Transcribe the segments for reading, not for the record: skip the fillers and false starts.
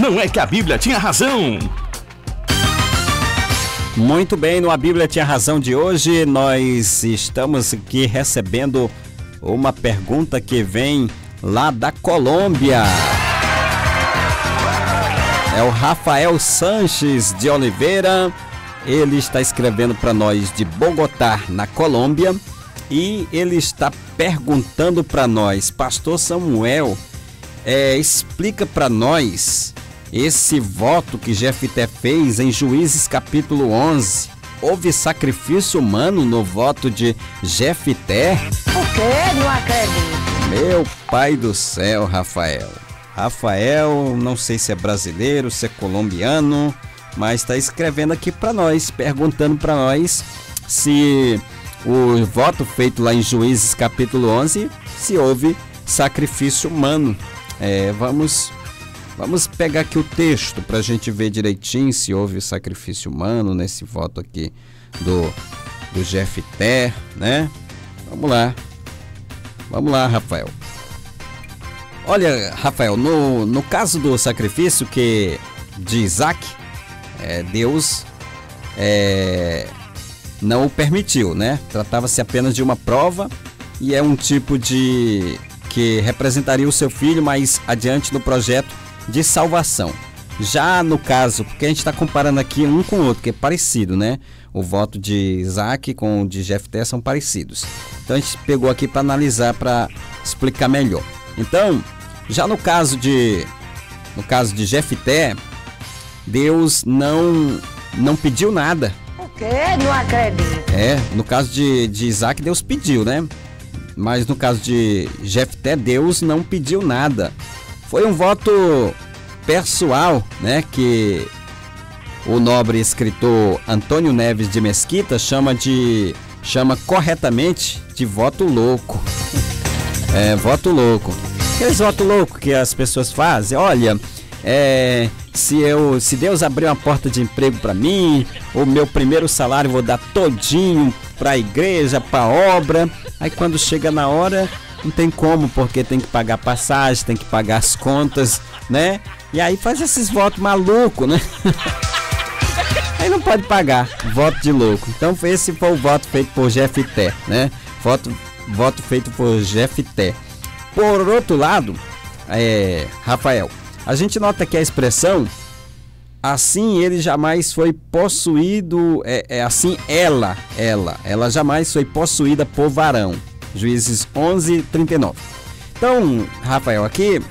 Não é que a Bíblia tinha razão? Muito bem, no A Bíblia Tinha Razão de hoje, nós estamos aqui recebendo uma pergunta que vem lá da Colômbia. É o Rafael Sanches de Oliveira, ele está escrevendo para nós de Bogotá, na Colômbia, e ele está perguntando para nós, Pastor Samuel, explica para nós esse voto que Jefté fez em Juízes capítulo 11. Houve sacrifício humano no voto de Jefté? O quê? Não acredito. Meu pai do céu, Rafael. Rafael, não sei se é brasileiro, se é colombiano, mas está escrevendo aqui para nós, perguntando para nós se o voto feito lá em Juízes capítulo 11, se houve sacrifício humano. Vamos pegar aqui o texto para a gente ver direitinho se houve sacrifício humano nesse voto aqui do Jefté, né? Vamos lá, Rafael. Olha, Rafael, no caso do sacrifício de Isaac, Deus não o permitiu, né? Tratava-se apenas de uma prova e é um tipo que representaria o seu filho mais adiante no projeto de salvação. Já no caso, porque a gente está comparando aqui um com o outro, que é parecido, né? O voto de Isaac com o de Jefté são parecidos. Então a gente pegou aqui para analisar, para explicar melhor. Então, já no caso de Jefté, Deus não pediu nada. O quê? Não acredito. No caso de Isaac, Deus pediu, né? Mas no caso de Jefté, Deus não pediu nada. Foi um voto pessoal, né, que o nobre escritor Antônio Neves de Mesquita chama corretamente de voto louco. Voto louco. Aqueles votos loucos que as pessoas fazem, olha, se Deus abrir uma porta de emprego para mim, o meu primeiro salário eu vou dar todinho para a igreja, para a obra. Aí quando chega na hora, não tem como, porque tem que pagar passagem, tem que pagar as contas, né? E aí faz esses votos malucos, né? Aí não pode pagar, voto de louco. Então esse foi o voto feito por Jefté, né? Voto feito por Jefté. Por outro lado, Rafael, a gente nota que a expressão assim ele jamais foi possuído, assim ela jamais foi possuída por varão. Juízes 11:39. Então, Rafael, aqui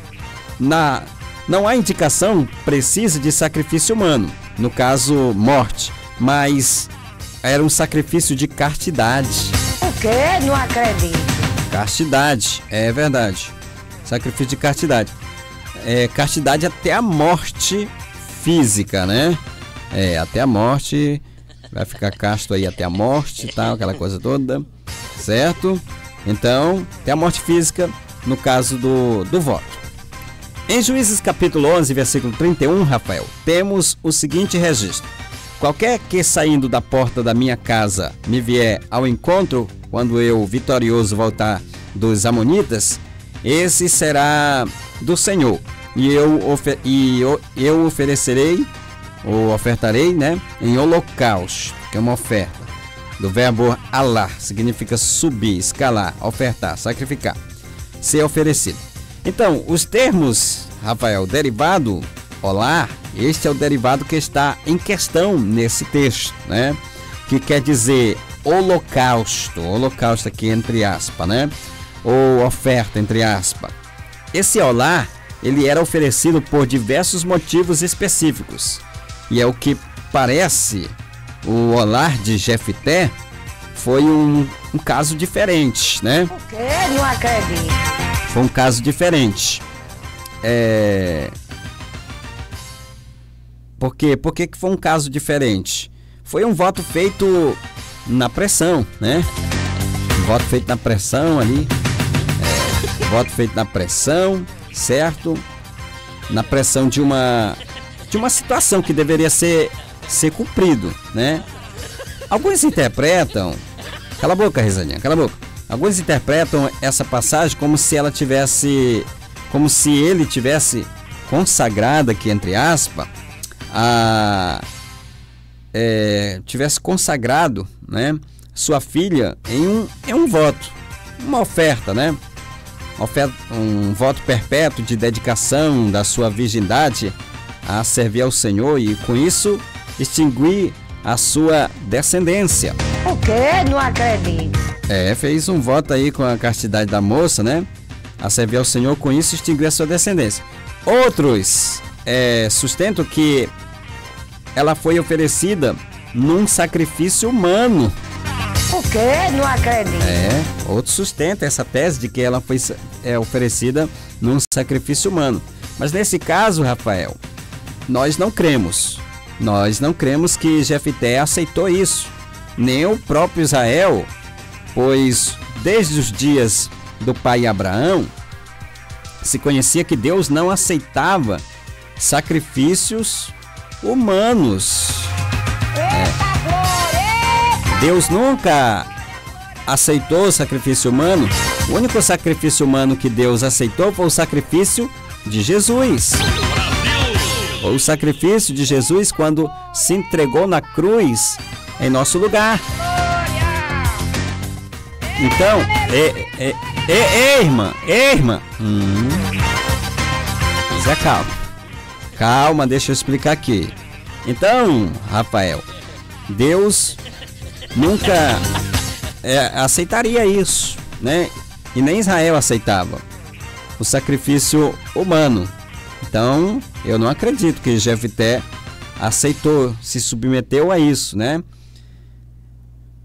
não há indicação precisa de sacrifício humano, no caso morte, mas era um sacrifício de castidade. O quê? Não acredito. Castidade, é verdade. Sacrifício de castidade. Castidade até a morte física, né? Até a morte, vai ficar casto aí até a morte e tal, aquela coisa toda, certo? Então, até a morte física no caso do voto. Em Juízes capítulo 11, versículo 31, Rafael, temos o seguinte registro: qualquer que saindo da porta da minha casa me vier ao encontro, quando eu vitorioso voltar dos amonitas, esse será do Senhor, e eu oferecerei, ou ofertarei, né, em holocausto, que é uma oferta. Do verbo alar, significa subir, escalar, ofertar, sacrificar, ser oferecido. Então, os termos, Rafael, derivado, olar, este é o derivado que está em questão nesse texto, né? Que quer dizer holocausto aqui entre aspas, né? Ou oferta entre aspas. Esse olar, ele era oferecido por diversos motivos específicos. E é o que parece... O olar de Jefté foi um caso diferente, né? O quê? Não acredito. Foi um caso diferente. Por quê? Por que foi um caso diferente? Foi um voto feito na pressão, né? Um voto feito na pressão ali. Voto feito na pressão, certo? Na pressão de uma situação que deveria ser cumprido, né? Alguns interpretam... Cala a boca, Risadinha, cala a boca. Alguns interpretam essa passagem como se ele tivesse consagrada aqui, entre aspas, tivesse consagrado, né, sua filha em um voto, uma oferta, né? Um voto perpétuo de dedicação da sua virgindade a servir ao Senhor e com isso extinguir a sua descendência. O quê? Não acredito. Fez um voto aí com a castidade da moça, né? A servir ao Senhor, com isso extinguir a sua descendência. Outros sustentam que ela foi oferecida num sacrifício humano. O quê? Não acredito. Outros sustentam essa tese de que ela foi oferecida num sacrifício humano. Mas nesse caso, Rafael, nós não cremos. Nós não cremos que Jefté aceitou isso. Nem o próprio Israel, pois desde os dias do pai Abraão, se conhecia que Deus não aceitava sacrifícios humanos. Deus nunca aceitou o sacrifício humano. O único sacrifício humano que Deus aceitou foi o sacrifício de Jesus. Foi o sacrifício de Jesus quando se entregou na cruz em nosso lugar. Então, irmã. Zé, calma, deixa eu explicar aqui. Então, Rafael, Deus nunca aceitaria isso, né? E nem Israel aceitava o sacrifício humano. Então, eu não acredito que Jefté aceitou, se submeteu a isso, né?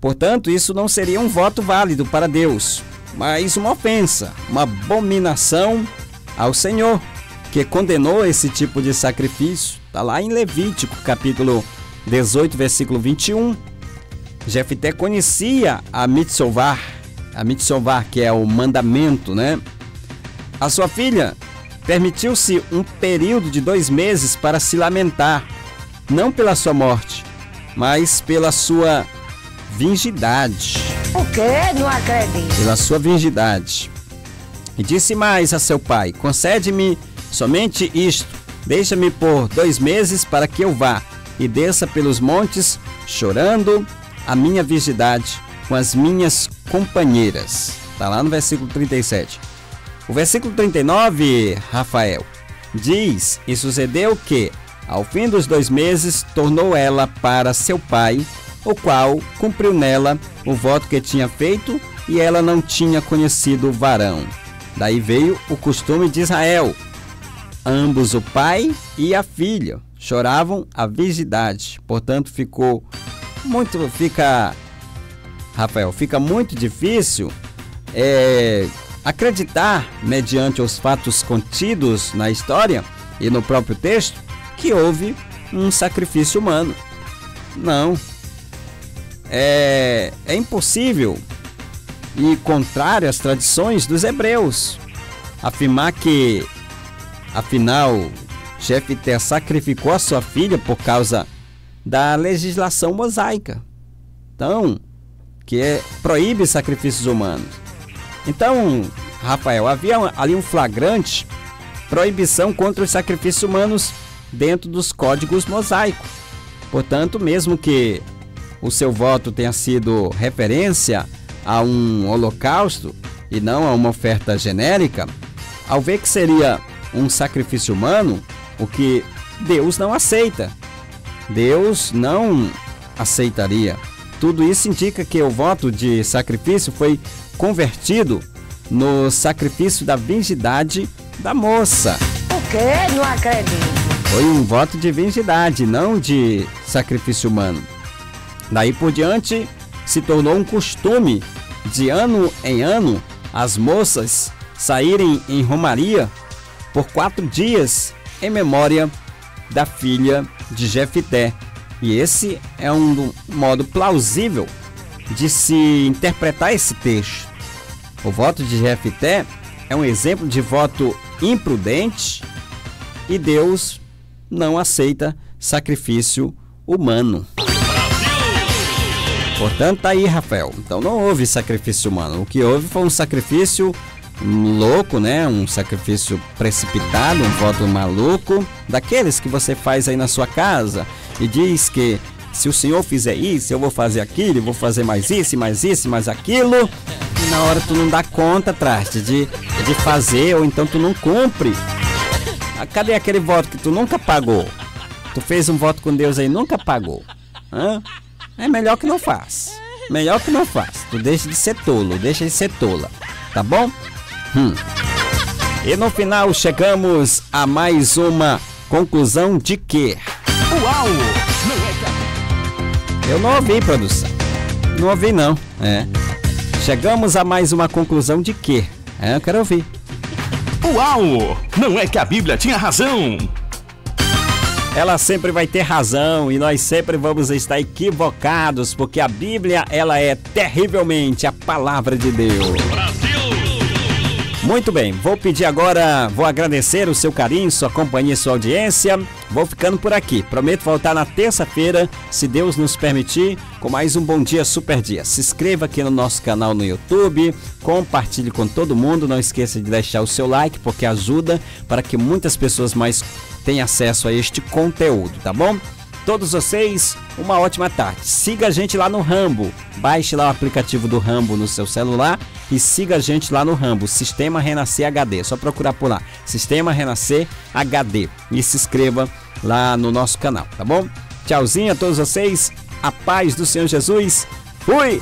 Portanto, isso não seria um voto válido para Deus, mas uma ofensa, uma abominação ao Senhor, que condenou esse tipo de sacrifício. Está lá em Levítico, capítulo 18, versículo 21. Jefté conhecia a mitzvah, que é o mandamento, né? A sua filha permitiu-se um período de 2 meses para se lamentar, não pela sua morte, mas pela sua virgindade. O quê? Não acredito. Pela sua virgindade. E disse mais a seu pai: concede-me somente isto, deixa-me por 2 meses para que eu vá e desça pelos montes, chorando a minha virgindade com as minhas companheiras. Está lá no versículo 37. O versículo 39, Rafael, diz: e sucedeu que, ao fim dos 2 meses, tornou ela para seu pai, o qual cumpriu nela o voto que tinha feito, e ela não tinha conhecido o varão. Daí veio o costume de Israel. Ambos, o pai e a filha, choravam a virgindade. Portanto, fica muito difícil acreditar, mediante os fatos contidos na história e no próprio texto, que houve um sacrifício humano. Não. É impossível e contrário às tradições dos hebreus afirmar que, afinal, Jefté sacrificou a sua filha por causa da legislação mosaica. Então, que proíbe sacrifícios humanos. Então, Rafael, havia ali um flagrante proibição contra os sacrifícios humanos dentro dos códigos mosaicos. Portanto, mesmo que o seu voto tenha sido referência a um holocausto e não a uma oferta genérica, ao ver que seria um sacrifício humano, o que Deus não aceita. Deus não aceitaria. Tudo isso indica que o voto de sacrifício foi convertido no sacrifício da virgindade da moça. O quê? Não acredito. Foi um voto de virgindade, não de sacrifício humano. Daí por diante, se tornou um costume de ano em ano as moças saírem em romaria por 4 dias em memória da filha de Jefté. E esse é um modo plausível de se interpretar esse texto. O voto de Jefté é um exemplo de voto imprudente e Deus não aceita sacrifício humano. Portanto, tá aí, Rafael. Então não houve sacrifício humano. O que houve foi um sacrifício louco, né? Um sacrifício precipitado, um voto maluco, daqueles que você faz aí na sua casa e diz que se o Senhor fizer isso, eu vou fazer aquilo, eu vou fazer mais isso, mais aquilo. E na hora tu não dá conta, traste, de fazer, ou então tu não cumpre. Cadê aquele voto que tu nunca pagou? Tu fez um voto com Deus aí e nunca pagou. Hã? É melhor que não faz. Melhor que não faz. Tu deixa de ser tolo, deixa de ser tola. Tá bom? E no final chegamos a mais uma conclusão de que... Uau! Eu não ouvi, produção. Não ouvi, não. Chegamos a mais uma conclusão de que... eu quero ouvir. Uau! Não é que a Bíblia tinha razão? Ela sempre vai ter razão e nós sempre vamos estar equivocados, porque a Bíblia, ela é terrivelmente a palavra de Deus. Brasil! Muito bem, vou pedir agora, vou agradecer o seu carinho, sua companhia e sua audiência. Vou ficando por aqui. Prometo voltar na terça-feira, se Deus nos permitir, com mais um Bom Dia Super Dia. Se inscreva aqui no nosso canal no YouTube, compartilhe com todo mundo. Não esqueça de deixar o seu like, porque ajuda para que muitas pessoas mais tenham acesso a este conteúdo, tá bom? Todos vocês, uma ótima tarde. Siga a gente lá no Rambo. Baixe lá o aplicativo do Rambo no seu celular e siga a gente lá no Rambo, Sistema Renascer HD. É só procurar por lá, Sistema Renascer HD. E se inscreva lá no nosso canal, tá bom? Tchauzinho a todos vocês. A paz do Senhor Jesus. Fui!